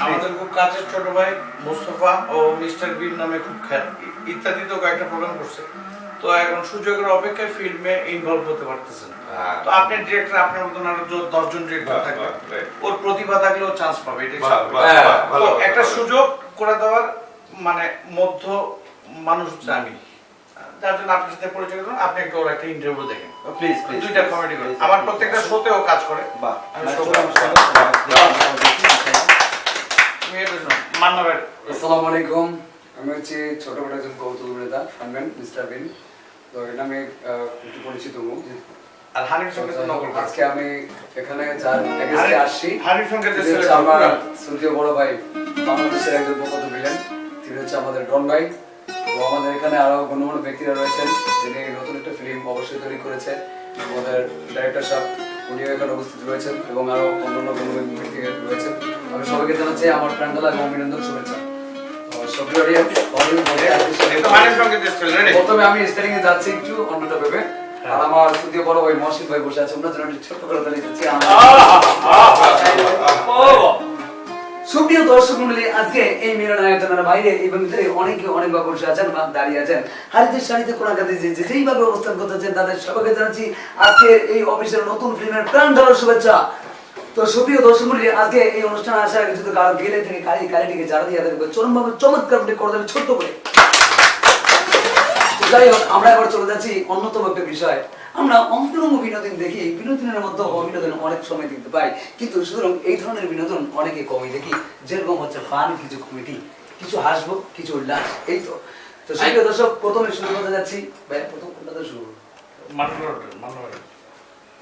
আমাদের খুব কাছের ছোট ভাই মুস্তফা ও মিস্টার বিন নামে খুব খ্যাত, ইত্যাদি তো কয়েকটা প্রোগ্রাম করছে। তো এখন সুযোগের অপেক্ষায় ফিল্মে ইনভলভ হতে পারতেছেন। তো আপনি ডিরেক্টর, আপনার মতন আরো 10 জন ডিরেক্টর থাকবে, ওর প্রতিভা থাকলে ও চান্স পাবে। তো একটা সুযোগ করে দেওয়ার মানে মধ্য মানুষ হচ্ছে আমি, যার জন্য আপনার সাথে পরিচয় করুন। আপনি একটু ওর একটা ইন্টারভিউ দেখেন প্লিজ প্লিজ। দুইটা কমেডি করে, আমার প্রত্যেকটা শোতেও কাজ করে। আসসালামু আলাইকুম, আমি হচ্ছে ছোটখাটো একজন কৌতুক অভিনেতা ফানম্যান মিস্টার বিন। তো এটা আমি একটু পরিচিত মুখ। আর হানিফ সঙ্গে তো নকল করে। আজকে আমি এখানে যার এগেইনস্টে আসছি, হানিফ সঙ্গে যে আমার সুন্দর বড় ভাই, বাংলাদেশের একজন প্রখ্যাত ভিলেন, তিনি হচ্ছে আমাদের ডন ভাই। তো আমাদের এখানে আরো গণ্যমান্য ব্যক্তিরা রয়েছেন, যিনি নতুন একটা ফিল্ম অবশ্যই তৈরি করেছে। আমাদের ডাইরেক্টর সাহেব উনিও এখানে উপস্থিত রয়েছেন এবং আরো অন্যান্য গণ্যমান্য ব্যক্তি রয়েছেন। আমি সবাইকে জানাচ্ছি আমার প্রাণঢালা এবং অভিনন্দন, শুভেচ্ছা। প্রথমে আমি স্টার্টিং এ যাচ্ছি একটু অন্যটা ভেবে, আর আমার স্টুডিও বড় ভাই মহসিন ভাই বসে আছে, ওনার জন্য ছোট্ট করে তালি দিচ্ছি। সুপ্রিয় দর্শক মণ্ডলী, আজকে এই মিলন আয়োজনের বাইরে এবং ভিতরে অনেকে অনেকভাবে বসে আছেন বা দাঁড়িয়ে আছেন, হাড়িতে শাড়িতে কোনাকাতে যেইভাবে অবস্থান করতেছেন, তাদের সবাইকে জানাচ্ছি আজকে এই অফিসের নতুন ফিল্মের প্রাণ ঢালার শুভেচ্ছা। তো সুপ্রিয় দর্শক মণ্ডলী, আজকে এই অনুষ্ঠানে আসার আগে যদি কারো গেলে থেকে কালিটিকে যারা দিয়ে দেবে চরমভাবে চমৎকার করে দেবে ছোট্ট করে। যাই হোক, আমরা এবার চলে যাচ্ছি অন্যতম একটা বিষয়। আমরা অন্তরঙ্গ বিনোদন দেখি, বিনোদনের মধ্যে বিনোদন অনেক সময় দেখতে পাই, কিন্তু সুতরাং এই ধরনের বিনোদন অনেকে কমই দেখি, যেরকম হচ্ছে ফান, কিছু কমেডি, কিছু হাসবো, কিছু উল্লাস, এই তো। তো সুপ্রিয় দর্শক, প্রথমে শুরু করতে যাচ্ছি ভাই, প্রথম কোনটা শুরু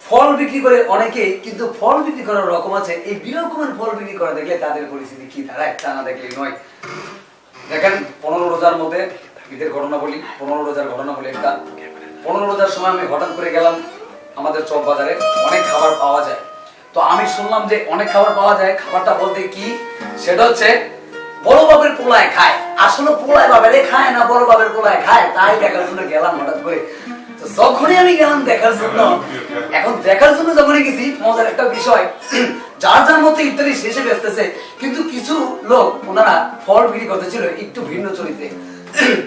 ফল বিক্রি করে অনেকে, কিন্তু ফল বিক্রি করার রকম আছে। এই বিরকমের ফল বিক্রি করা দেখলে তাদের পরিস্থিতি কি দাঁড়ায় তা না দেখলে নয়। দেখেন, 15 রোজার মধ্যে ঈদের ঘটনা বলি, 15 রোজার ঘটনা বলি একটা। 15 রোজার সময় আমি হঠাৎ করে গেলাম আমাদের চক বাজারে, অনেক খাবার পাওয়া যায়। তো আমি শুনলাম যে অনেক খাবার পাওয়া যায়, খাবারটা বলতে কি, সেটা হচ্ছে বড় বাবের পোলায় খায়। আসলে পোলায় বাবেরে খায় না, বড় বাবের পোলায় খায়, তাই দেখার জন্য গেলাম হঠাৎ করে। তো যখনই আমি গেলাম দেখার জন্য, এখন দেখার জন্য যখনই গেছি, মজার একটা বিষয়, যার যার মতো ইত্যাদি শেষে বেচতেছে, কিন্তু কিছু লোক ওনারা ফল বিক্রি করতেছিল একটু ভিন্ন চরিত্রে।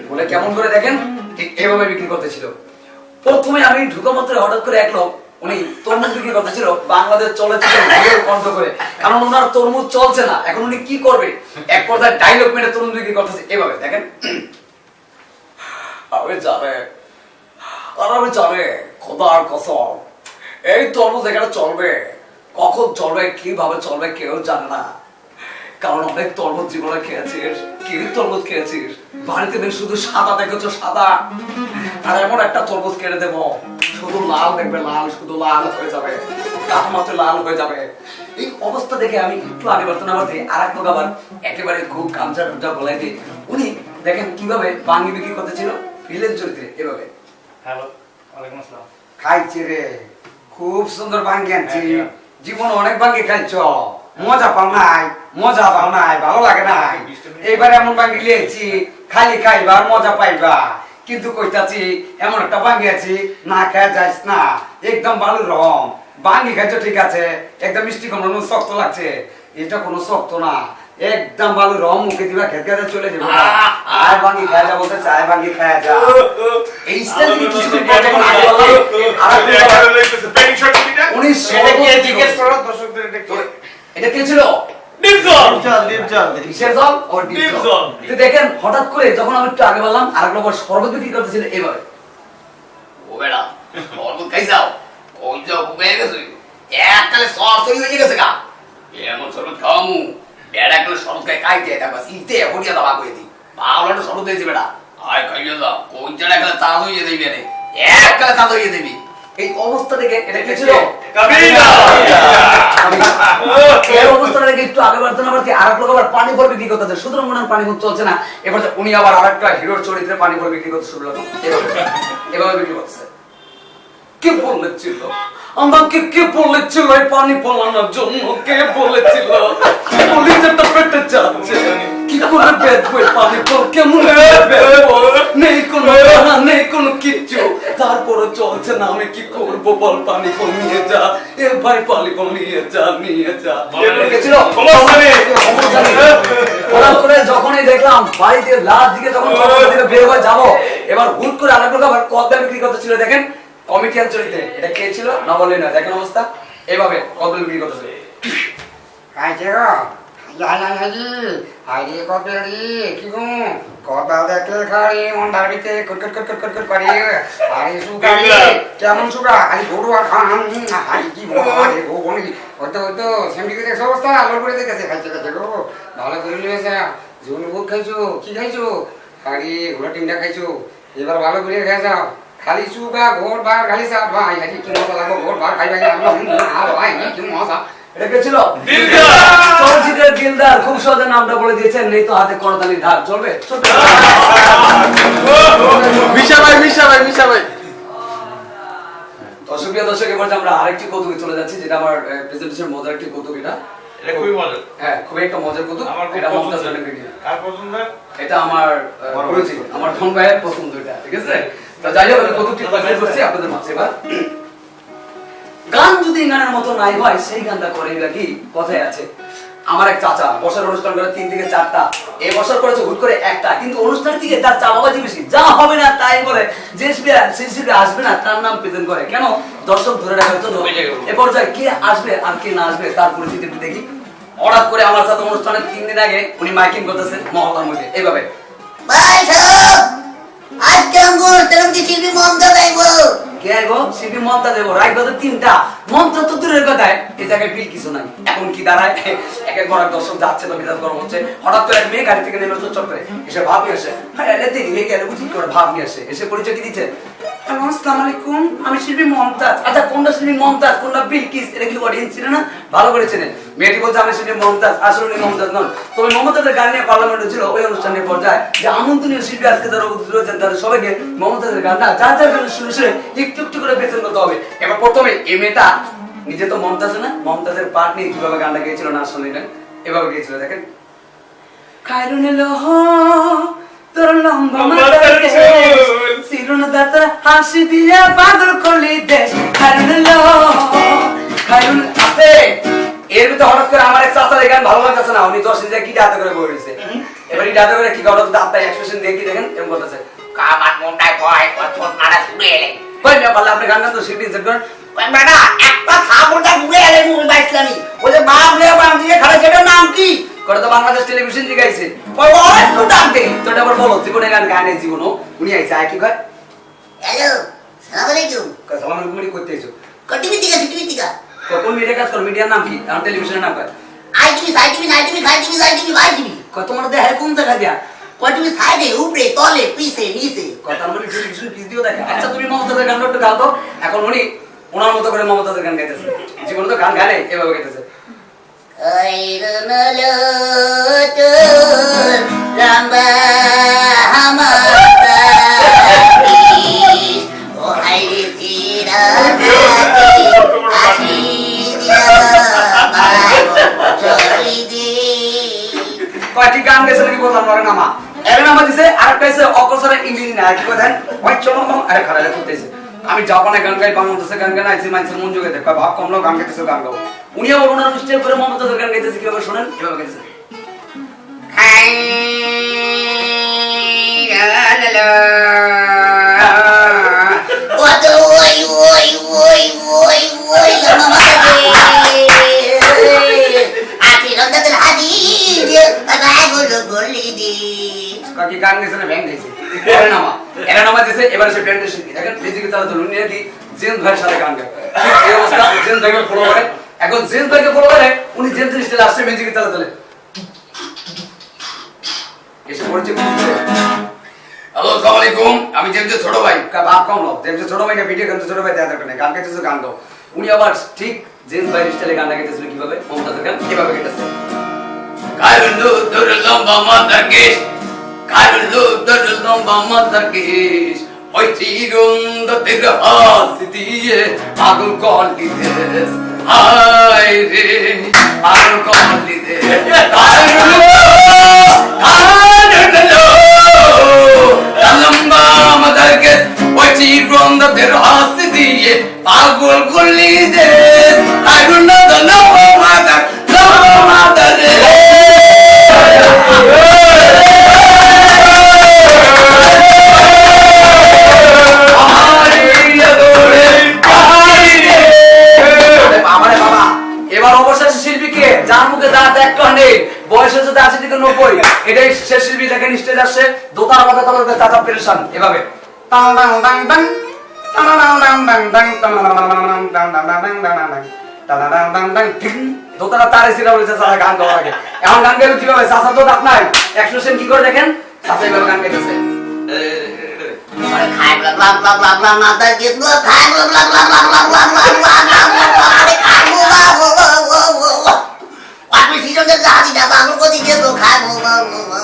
বলে কেমন করে দেখেন, ঠিক এভাবে বিক্রি করতেছিল। প্রথমে আমি ঢুকা মাত্র হঠাৎ করে এক লোক, উনি তরমুজ বিক্রি করতেছিল বাংলাদেশ চলচ্চিত্র কণ্ঠ করে, কারণ ওনার তরমুজ চলছে না। এখন উনি কি করবে, এক পর্যায়ে ডায়লগ মেরে তরমুজ বিক্রি করতেছে এভাবে, দেখেন। আমি যাবে আর আমি যাবে খোদার কসম, এই তরমুজ এখানে চলবে, কখন চলবে, কিভাবে চলবে কেউ জানে না। কারণ অনেক তরমুজ জীবনে খেয়েছিস, কি তরমুজ খেয়েছিস, বাড়িতে বেশ শুধু সাদা দেখেছো, সাদা। আর এমন একটা তরমুজ কেটে দেবো, শুধু লাল দেখবে, লাল, শুধু লাল হয়ে যাবে, কাঠ মাত্র লাল হয়ে যাবে। এই অবস্থা দেখে আমি একটু আগে বাড়তে না বাড়তে আর এক লোক আবার একেবারে খুব গামছা টুমছা গলায় দিয়ে, উনি দেখেন কিভাবে বাঙ্গি বিক্রি করতেছিল ভিলেন চরিত্রে এভাবে। হ্যালো, ওয়ালাইকুম আসসালাম। খাইছি রে, খুব সুন্দর বাঙ্গি আনছি, জীবন অনেক বাঙ্গি খাইছ, মজা পাও নাই, মজা পাও নাই, ভালো লাগে নাই। এইবার এমন বাঙ্গি লিয়েছি, খালি খাইবা মজা পাইবা, কিন্তু কইতাছি এমন একটা বাঙ্গি আছি না খায় যাইস না, একদম ভালো রং বাঙ্গি খাইছো, ঠিক আছে, একদম মিষ্টি কম, শক্ত লাগছে, এটা কোনো শক্ত না, একদম ভালো রং, মুখে দিবা খেতে খেতে চলে যাবে। আর বাঙ্গি খায় যা বলতে চায়, বাঙ্গি খায় যা। এই স্টাইল কিছু পর যখন আগে বললাম, আর উনি জিজ্ঞেস করো দর্শকদের এটা কি, এটা কে ছিল? দেখেন হঠাৎ করে যখন আমি একটু আগে বললাম, আর এক নম্বর শরবত বিক্রি করতেছিল এভাবে। ও বেটা, শরবত খাই যাও, ওই যাও ঘুমিয়ে গেছে, এককালে সর তৈরি হয়ে গেছে গা, এমন শরবত খাওয়ামু, বেড়া এককালে শরবত খাই খাইতে দেখবা ইতে হরিয়া দাবা করে দিই, ভালো একটা শরবত দিয়েছি বেটা, আয় খাইয়ে যাও, কোন জায়গা এককালে তাড়া হইয়ে দিবি, এককালে তাড়া হইয়ে দিবি। এই অবস্থা থেকে এটা কি ছিল? এই অবস্থাটা থেকে একটু আগে বাড়তে না বাড়তে আরেক লোক আবার পানি ভরে বিক্রি করতেছে, সুতরাং ওনার পানি ভর চলছে না, এবার উনি আবার আরেকটা হিরোর চরিত্রে পানি ভরে বিক্রি করতে শুরু করলো, এভাবে বিক্রি করতেছে। কে বলেছিল আমাকে, কে বলেছিল এই পানি পালানোর জন্য, কে বলেছিল কলিজাটা পেটে যাচ্ছে, কি করে বেচবো পানি পল, কেমন বেচবো, নেই কোনো রান্না, নেই কোনো কিচ্ছু, তারপরে চলছে না, আমি কি করবো বল, পানি পল নিয়ে যা, এ ভাই পানি পল নিয়ে যা, নিয়ে যা। ছিল দেখলাম বাড়িতে লাস্ট দিকে যখন বের হয়ে যাবো, এবার হুট করে আরেক লোক আবার কদবেল বিক্রি করতেছিল। দেখেন কমিটিয়ান চরিত্রে, এটা কে ছিল না বললেই না, দেখেন অবস্থা এইভাবে কদবেল বিক্রি করতেছে। কেমন সুগা খালি গরু আর খান কি হয়তো সেমটি দেখছো অবস্থা আলোর করে দেখেছে খাইছে খাইছে গো ভালো করে নিয়েছে জীবন বুক খাইছো কি খাইছো আরে ঘোড়া টিমটা খাইছো এবার ভালো করে খেয়ে যাও খালি সুগা ঘোর বার খালি সাপ ভাই আজকে কি মজা লাগবে ঘোর বার খাই ভাই ভাই কি মজা। এটা কে ছিল? চলচ্চিত্রের দিলদার, খুব সহজে নামটা বলে দিয়েছেন, নেই তো হাতে করতালির ধার, চলবে? মিশা ভাই অসুবিধা দর্শক, এবার আমরা আরেকটি কৌতুকে চলে যাচ্ছি, যেটা আমার প্রেজেন্টেশন মজার একটি কৌতুক। এটা খুবই মজার। হ্যাঁ, খুবই একটা মজার কৌতুক। এটা মমতাজ রানের ভিডিও। কার পছন্দ? এটা আমার পরিচিত, আমার ধন ভাইয়ের পছন্দ এটা, ঠিক আছে? তো যাই হোক, আমি কৌতুকটি প্রেজেন্ট করছি আপনাদের মাঝে। এবার গান যদি গানের মতো নাই হয়, সেই গানটা করে নাকি কথায় আছে। আমার এক চাচা বসার অনুষ্ঠান করে 3 থেকে 4টা, এই বছর করেছে হুট করে একটা, কিন্তু অনুষ্ঠান থেকে তার চাপাবাজি বেশি, যা হবে না তাই বলে, যে শিল্পী আসবে না তার নাম প্রেজেন্ট করে, কেন? দর্শক ধরে রাখার জন্য। এ পর্যায়ে কে আসবে আর কে না আসবে তার পরিস্থিতি দেখি। হঠাৎ করে আমার সাথে অনুষ্ঠানের 3 দিন আগে উনি মাইকিং করতেছেন মহল্লার মধ্যে এইভাবে, ভাই সাহেব আজকে আমগো তেলুগু শিল্পী মমতাজ আইবো। কে আইবো? শিল্পী মমতাজ আইবো। রাত বাজে 3টা, মন্ত্র তো দূরের কথায়, এই জায়গায় বিল কিছু নাই। এখন কি দাঁড়ায়, এক এক বড় দর্শক যাচ্ছে তো বিরাজ গরম হচ্ছে। হঠাৎ করে এক মেয়ে গাড়ি থেকে নেমে চট করে এসে ভাব নিয়ে আসে, হ্যাঁ এতে মেয়ে গেলে বুঝি করে ভাব নিয়ে আসে, এসে পরিচয় কি দিচ্ছে, আসসালামু আলাইকুম, আমি শিল্পী মমতাজ। আচ্ছা কোনটা শিল্পী মমতাজ, কোনটা বিলকিস, এটা কি অডিয়েন্স ছিল না? ভালো করে চেনেন। মেয়েটি বলছে আমি শিল্পী মমতাজ, আসলে উনি মমতাজ নন। তবে মমতাজের গান নিয়ে পার্লামেন্টে ছিল ওই অনুষ্ঠানের পর্যায়ে, যে আমন্ত্রণীয় শিল্পী আজকে যারা উপস্থিত রয়েছেন তাদের সবাইকে মমতাজের গানটা যার যার গান শুনে শুনে একটু একটু করে বেতন করতে হবে। এবার প্রথমে এই মেয়েটা নিজে তো মমতাজ না, মমতাজের পার্ট নিয়ে কিভাবে গানটা গেয়েছিল না শুনলেন, এভাবে গেয়েছিল দেখেন। খায়রুন লহ তোর লম্বা মাথার চুল, সিরুন দাতা হাসি দিয়া পাগল করলি দেশ, খায়রুন লহ খায়রুন আছে। এর ভিতরে হঠাৎ করে আমার এক চাচার গান ভালো লাগতেছে না, উনি 10 দিন কি হাতে করে বই রয়েছে। এবার এই হাতে করে কি কথা দাঁতটা এক্সপ্রেশন দিয়ে কি দেখেন এরকম করতেছে, কামার মনটায় ভয় কত মারা শুনে এলে কই না পারলে আপনি গান গান তো শিল্পী সেট করেন। বেটা একটা থাপড়টা ঘুরে এলে মুই বাইছলামি ওই যে বাপ রে বাপ দিয়ে খাড়া সেটার নাম কি করে তো বাংলাদেশ টেলিভিশন থেকে আইছে, ওই একটু ডাকতে তো এটা আবার বলো জীবনে গান গানে জীবনও উনি আইছে, আর কি কয় হ্যালো সালাম আলাইকুম সালাম আলাইকুম উনি করতে আইছো। টিভি থেকে কোন মিডিয়া কাজ করো, মিডিয়ার নাম কি, আর টেলিভিশনের নাম কয় আইটিভি ভাই টিভি কয় তোমার দেহে কোন জায়গা দিয়া, কয় টিভি সাইডে উপরে তলে পিছে নিচে কথা মানে টেলিভিশন পিস দিও দেখে। আচ্ছা তুমি মমতাজের গানটা একটু গাও তো। এখন উনি ওনার মতো করে মমতাজের গান গাইতেছে, জীবনে তো গান গানে এভাবে গাইতেছে, আইরনলো তোর রাম্বা হামাতা ও আইরে তেরা আসি দিয়া চলি দে কয়টি গান গেছে নাকি বললাম না নামা, এর নামা দিছে আরেকটা আছে অকসরে ইংরেজি না, কি কথা ওই চলো আরে খারাপ করতেছে। আমি জাপানে গান গাই, বাংলাদেশে গান গাই, আইসি মাইসের মন জোগাইতে কয় ভাব কমলো গান গাইতেছে গান গাও। উনি আবার ওনার স্টেপ করে মমতাজের গান গাইতেছে, কিভাবে শোনেন এভাবে গাইতেছে, কত ওই ওই ওই ওই ওই মামা আছি রন্দাতের হাদি রাগুলো গলি দি কাকি গান গেছে না ব্যাং গেছে এর নামা, এর নামা দিছে। এবারে সে ব্যান্ডের শিল্পী দেখেন মিউজিক চালাতে উনি নাকি জেন ভাইয়ের সাথে গান গায়, এই অবস্থা জেন ভাইকে ফলো করে। এখন জেন ভাইকে ফলো করে উনি জেন স্টাইলে আসছে মিউজিক চালাতে এসে পড়ছে, হ্যালো আসসালামু আলাইকুম, আমি জেমসের ছোট ভাই, ভাব কম নাও, জেমসের ছোট ভাই না ভিডিও গান ছোট ভাই দেয়া দরকার নেই, গান গাইতেছে গান গাও। উনি আবার ঠিক জেমস ভাইয়ের স্টাইলে গান গাইতেছিল, কিভাবে মমতাজের গান কিভাবে গাইতেছে, কারুলু তোর লম্বা মাথার কেশ, কারুলু তোর লম্বা মাথার কেশ, ওই চিরুন্দ তের হাত দিয়ে পাগল করলি দেশ, হায় রে পাগল করলি দেশ, কারুলু লম্বা মাথার কেশ, ওই চিরুন্দ তের হাত দিয়ে পাগল করলি দেশ, কারুলু তোর লম্বা মাথার রে বয়স হচ্ছে 80 থেকে 90। এটাই শেষ শিল্পী দেখেন স্টেজ আসছে দোতার মাথা তবে চাচা পেরেশান এভাবে tongue tongue tongue tongue tongue tongue tongue tongue tongue tongue tongue tongue tongue ঠিক দোতারা তারে ছিলা বলে চাচা গান গাওয়ার আগে এখন গান গাইবে কিভাবে চাচা তো দাঁত নাই এক্সপ্রেশন কি করে দেখেন চাচা এভাবে গান গাইতেছে খাই বলা বলা বলা বলা মাথা গিয়ে খাই বলা বলা বলা বলা বলা বলা বলা আপনি সিজনে গাড়ি না বাংলা কোদি গিয়ে তো খাই বলা বলা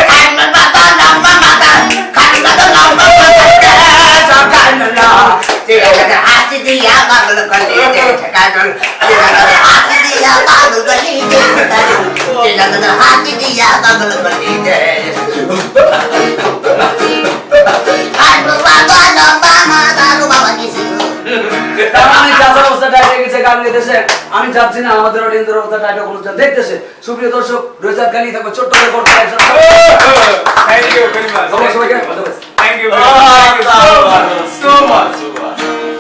খাই বলা মাথা নাম্বা মাথা খাই বলা নাম্বা মাথা সরকার না তেরা হাসি দিয়া বাংলা কলি দে ঠকাই বল তেরা হাসি দিয়া বাংলা কলি দে তেরা হাসি দিয়া বাংলা কলি দে আমি চাচ্ছি না আমাদের অডিয়েন্সের অবস্থা টাইটা অনুষ্ঠান দেখতেছে সুপ্রিয় দর্শক রোজার গানি থাকবে ছোট্ট করে